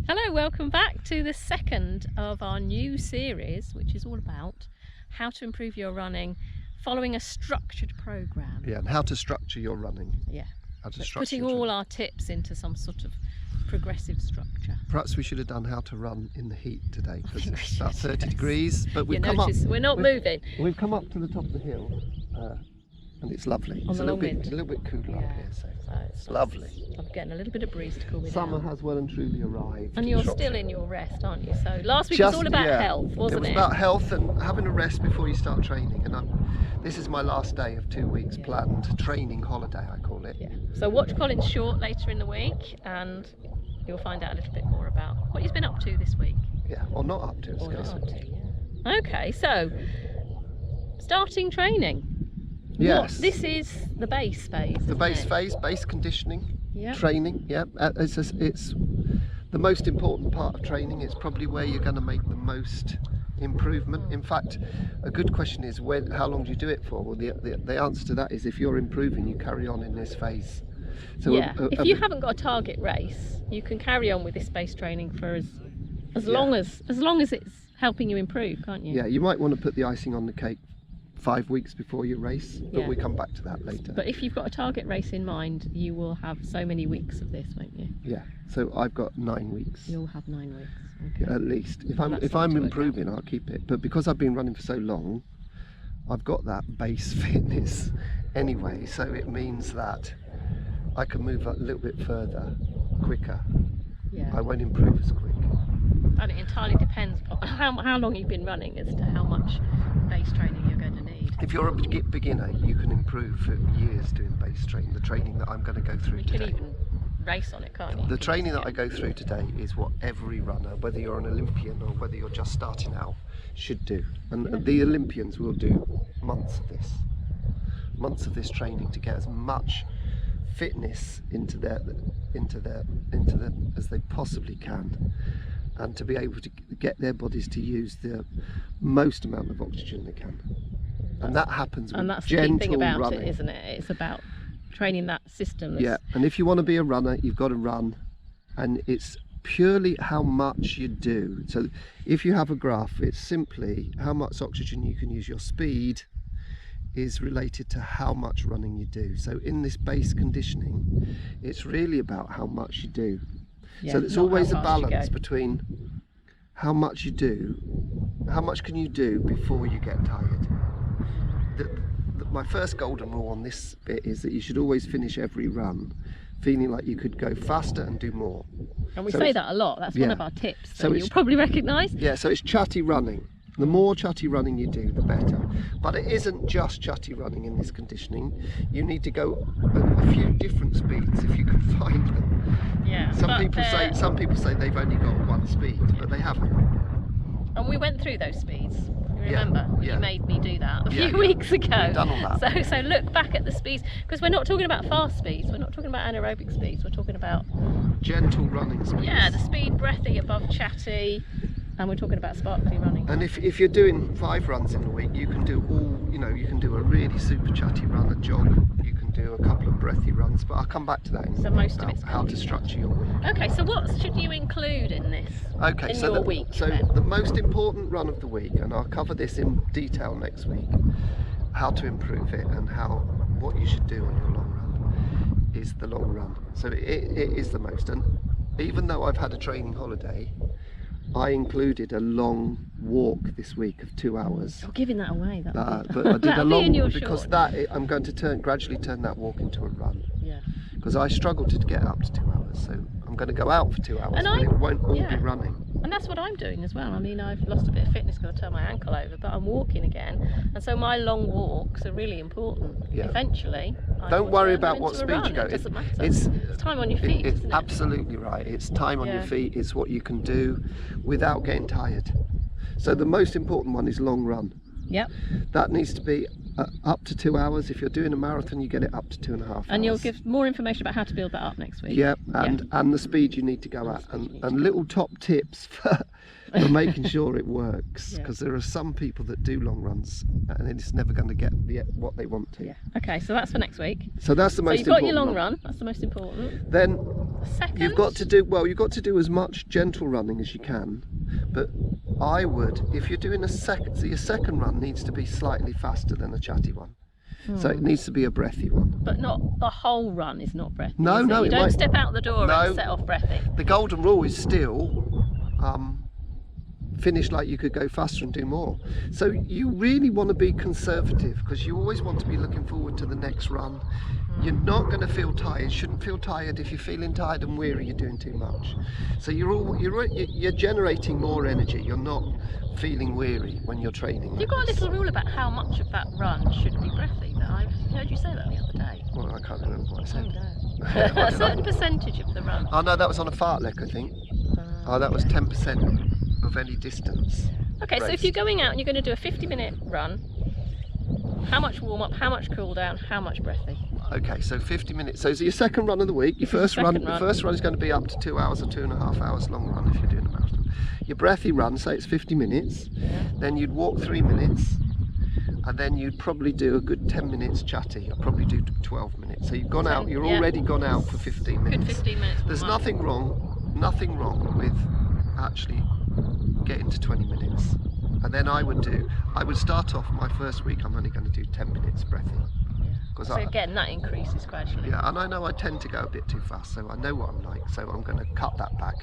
Hello, welcome back to the second of our new series, which is all about how to improve your running following a structured program. Yeah, and how to structure your running. Yeah, How to but structure putting your all training. our tips into some sort of progressive structure. Perhaps we should have done how to run in the heat today, because think we it's about should, 30 yes. degrees, but You we've come up. notice we're not moving. We've come up to the top of the hill, and it's lovely. On It's the a little long bit, wind. a little bit cooler up here, so It's lovely. I'm getting a little bit of breeze to cool me Summer down. has well and truly arrived. And in you're Shropshire. still in your rest, aren't you? So last week was all about health, wasn't it? it? Was about health and having a rest before you start training. And this is my last day of 2 weeks planned training holiday, I call it. Yeah. So watch Colin's short later in the week, and you'll find out a little bit more about what he's been up to this week. Yeah, or not up to. Or not up to, yeah. Okay, so starting training. Yes. This is the base phase. The base phase, base conditioning. Yeah. Training, yeah, it's the most important part of training. It's probably where you're going to make the most improvement. In fact, a good question is how long do you do it for? Well, the answer to that is if you're improving, you carry on in this phase. So yeah, if you haven't got a target race, you can carry on with this base training for as long as it's helping you improve, can't you? Yeah, you might want to put the icing on the cake 5 weeks before your race, but Yeah. we come back to that later. But if you've got a target race in mind, you will have so many weeks of this, won't you? Yeah, so I've got 9 weeks. You'll have 9 weeks. Okay. At least. If Well, I'm that's if something I'm to work improving, I'll keep it. But because I've been running for so long, I've got that base fitness anyway. So it means that I can move a little bit further, quicker. Yeah. I won't improve as quick. And it entirely depends on how long you've been running as to how much base training you're going to need. If you're a beginner, you can improve for years doing base training. The training that I'm going to go through You can today. even race on it, can't you? The training that I go through today is what every runner, whether you're an Olympian or whether you're just starting out, should do. And the Olympians will do months of this training to get as much fitness into their as they possibly can, and to be able to get their bodies to use the most amount of oxygen they can. And that happens with And that's the key gentle thing about running. it, isn't it? It's about training that system. Yeah, and if you want to be a runner, you've got to run, and it's purely how much you do. So if you have a graph, it's simply how much oxygen you can use. Your speed is related to how much running you do. So in this base conditioning, it's really about how much you do. Yeah, So there's not always a how fast you balance go. between how much you do, how much can you do before you get tired. My first golden rule on this bit is that you should always finish every run feeling like you could go faster and do more. And we So say it's- that a lot. That's one of our tips that So you'll it's- probably recognise. Yeah, so it's chatty running. The more chatty running you do, the better. But it isn't just chatty running in this conditioning. You need to go a few different speeds if you can find them. Yeah. Some but people say they've only got one speed, but they haven't. And we went through those speeds. You remember? yeah. You made me do that a Yeah, few weeks ago. We've done all that. So look back at the speeds, because we're not talking about fast speeds. We're not talking about anaerobic speeds. We're talking about Gentle running speeds. the speed breathy above chatty, and we're talking about sparkly running. And if you're doing 5 runs in a week, you can do you can do a really super chatty run, a jog. You can do a couple of breathy runs, but I'll come back to that in a So minute most of about it's how to structure your week. Okay, so what should you include in this? Okay, in so your week, so then? the most important run of the week, and I'll cover this in detail next week, how to improve it and what you should do on your long run, is the long run. So it is the most, and even though I've had a training holiday, I included a long walk this week of 2 hours. You're giving that away. But I did a That'll be in long your because short. I'm going to gradually turn that walk into a run, Yeah. because I struggled to get up to 2 hours. So I'm going to go out for 2 hours, And but it won't all yeah. be running. And that's what I'm doing as well. I mean, I've lost a bit of fitness because I turned my ankle over, but I'm walking again. And so my long walks are really important. Yeah. Eventually, I Don't will worry turn them about what into a speed run. you go. It doesn't matter. It's time on your feet, It's isn't it? absolutely right. It's time on your Yeah. feet. It's what you can do without getting tired. So the most important one is long run. Yep. That needs to be up to 2 hours. If you're doing a marathon, you get it up to 2.5 hours. And you'll give more information about how to build that up next week. Yeah, and the speed you need to go at, and little top tips for making sure it works, because there are some people that do long runs and it's never going to get what they want to. Yeah. Okay, so that's for next week. So that's the most important. So you've got important your long run. That's the most important. Then Second? you've got to do as much gentle running as you can, but I would, if you're doing so your second run needs to be slightly faster than a chatty one. So it needs to be a breathy one. But not the whole run is not breathy. No, is it? no, You it don't might- step out the door No. and set off breathy. The golden rule is still finish like you could go faster and do more. So you really want to be conservative, because you always want to be looking forward to the next run. You're not going to feel tired. You shouldn't feel tired. If you're feeling tired and weary, you're doing too much. So you're generating more energy. You're not feeling weary when you're training. You've got a little rule about how much of that run should be breathy. That I heard you say that the other day. Well, I can't remember what I said. A certain percentage of the run. Oh no, that was on a fartlek, I think. Oh, that was 10% of any distance. Okay, so if raced. you're going out and you're going to do a 50-minute run, how much warm up, how much cool down, how much breathy? Okay, so 50 minutes. So it's your second run of the week. Your first run is going to be up to 2 hours or 2.5 hours long run if you're doing a marathon. Your breathy run, say it's 50 minutes. Then you'd walk 3 minutes, and then you'd probably do a good 10 minutes chatty. You'll probably do 12 minutes. So you've gone out. You're already gone out for 15 minutes. Good 15 minutes. There's nothing wrong with actually getting to 20 minutes. And then I would start off my first week, I'm only going to do 10 minutes breathy. So again, that increases gradually. Yeah, and I know I tend to go a bit too fast, so I know what I'm like, so I'm going to cut that back.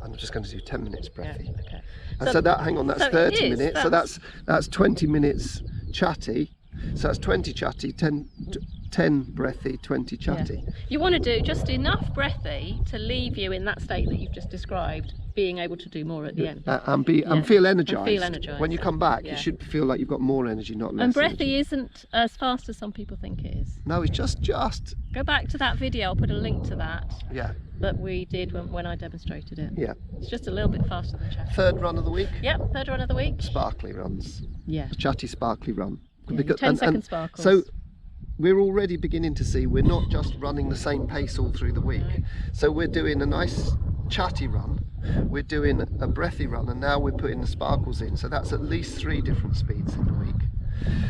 I'm just going to do 10 minutes breathy. Yeah, okay. And so that, hang on, that's 30 minutes, so that's 20 minutes chatty. So that's 20 chatty, 10 breathy, 20 chatty. Yeah. You want to do just enough breathy to leave you in that state that you've just described, being able to do more at the end. And feel energised. Feel energised. When you come back, you should feel like you've got more energy, not less. And breathy energy. isn't as fast as some people think it is. No, it's just. Go back to that video, I'll put a link to that. Yeah. That we did when I demonstrated it. Yeah. It's just a little bit faster than chatty. Third run of the week? Yep, third run of the week. Sparkly runs. Yeah. A chatty sparkly run. Yeah, 10-second sparkles. So we're already beginning to see we're not just running the same pace all through the week. No. So we're doing a nice chatty run, we're doing a breathy run, and now we're putting the sparkles in. So that's at least 3 different speeds in the week.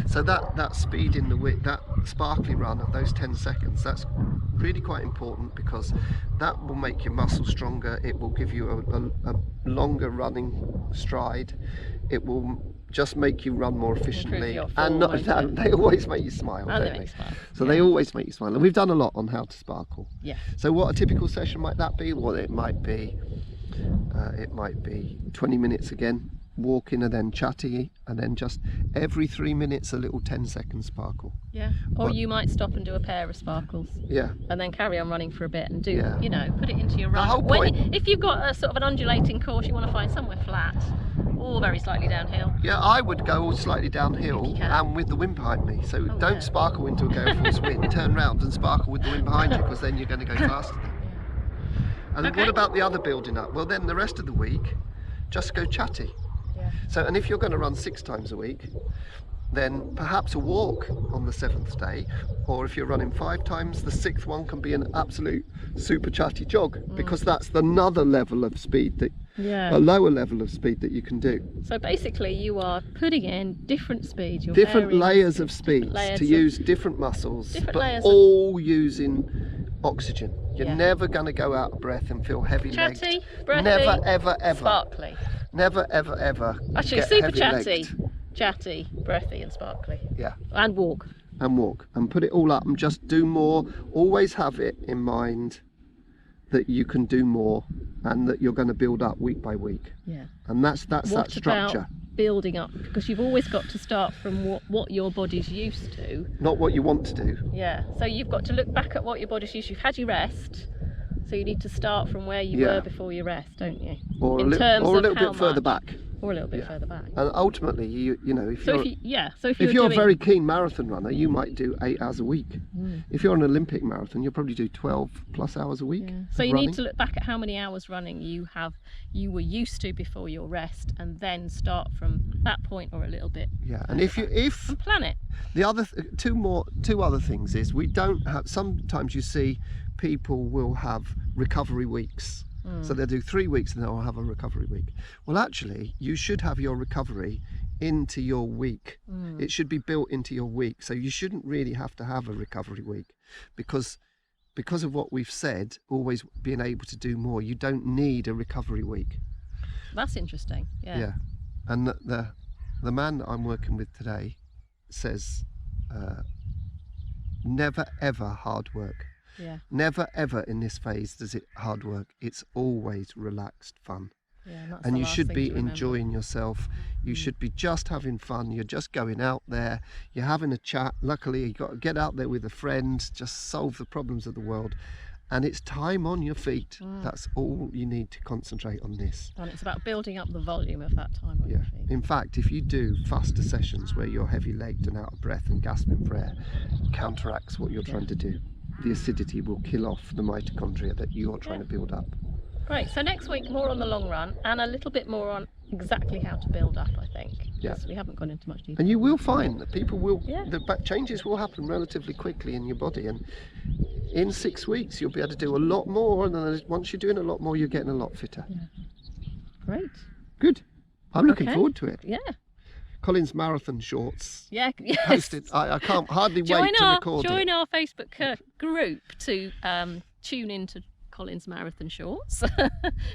So that speed in the week, that sparkly run of those 10 seconds, that's really quite important, because that will make your muscles stronger. It will give you a longer running stride. It will just make you run more efficiently, and they always make you smile, don't they? So they always make you smile, and we've done a lot on how to sparkle. Yeah. So what a typical session might that be? Well, it might be 20 minutes again, walking, and then chatty, and then just every 3 minutes a little 10-second sparkle. Yeah. Or you might stop and do a pair of sparkles. Yeah. And then carry on running for a bit and do, Yeah. you know, put it into your run. The whole point. If you've got a sort of an undulating course, you want to find somewhere flat or very slightly downhill. Yeah, I would go slightly downhill and with the wind behind me. So don't sparkle into a gale force wind. Turn round and sparkle with the wind behind you, because then you're going to go faster. And what about the other building up? Well, then the rest of the week, just go chatty. Yeah. So, and if you're going to run 6 times a week, then perhaps a walk on the 7th day, or if you're running 5 times, the 6th one can be an absolute super chatty jog, because that's another level of speed that, a lower level of speed that you can do. So basically you are putting in different speeds, different layers of speeds to use different muscles, but all using oxygen. You're never going to go out of breath and feel heavy-legged. Chatty, breathy, never, ever, ever. sparkly. Never, ever, ever. Actually, super chatty, chatty, breathy and sparkly. Yeah. And walk. And walk. And put it all up and just do more. Always have it in mind that you can do more and that you're going to build up week by week. Yeah. And that's that structure. What about building up? Because you've always got to start from what your body's used to. Not what you want to do. Yeah. So you've got to look back at what your body's used to. You've had your rest. So you need to start from where you were before your rest, don't you? Or a little bit further back. or a little bit Yeah. further back. And ultimately, you know, if So you're if if you're you're a doing, very keen marathon runner, you might do 8 hours a week. Mm. If you're an Olympic marathon, you'll probably do 12 plus hours a week. Yeah. of So you running. need to look back at how many hours running you were used to before your rest, and then start from that point or a little bit. Yeah, and if And plan it. the other two other things is we don't have. Sometimes you see people will have recovery weeks. So they'll do 3 weeks and they'll have a recovery week. Well, actually, you should have your recovery into your week. It should be built into your week. So you shouldn't really have to have a recovery week because of what we've said, always being able to do more. You don't need a recovery week. That's interesting. Yeah. And the man that I'm working with today says, never ever hard work. Yeah. Never ever in this phase does it hard work. It's always relaxed fun. Yeah. That's And the you last should thing be to remember. enjoying yourself. You should be just having fun. You're just going out there. You're having a chat. Luckily, you've got to get out there with a friend, just solve the problems of the world. And it's time on your feet. That's all you need to concentrate on this. And it's about building up the volume of that time on Yeah. your feet. In fact, if you do faster sessions where you're heavy-legged and out of breath and gasping for air, counteracts what you're trying to do. The acidity will kill off the mitochondria that you're trying to build up. Great. So next week, more on the long run and a little bit more on exactly how to build up, I think. Yeah. Because we haven't gone into much detail. And you will find that people will, Yeah. changes will happen relatively quickly in your body. And in 6 weeks, you'll be able to do a lot more. And then once you're doing a lot more, you're getting a lot fitter. Great. Good. I'm looking Okay. forward to it. Yeah. Colin's marathon shorts. Yeah. Yes. Posted. I can't hardly wait to record it. Join our Facebook group to tune into Colin's marathon shorts,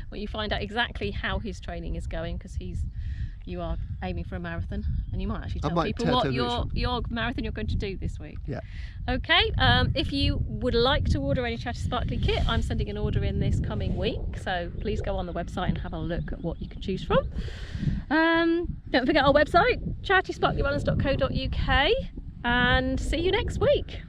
where you find out exactly how his training is going, because you are aiming for a marathon, and you might actually tell might people tell what them your marathon you're going to do this week. Yeah. Okay. If you would like to order any Chatty Sparkly kit, I'm sending an order in this coming week, so please go on the website and have a look at what you can choose from. Don't forget our website, chattysparklyrunners.co.uk, and see you next week.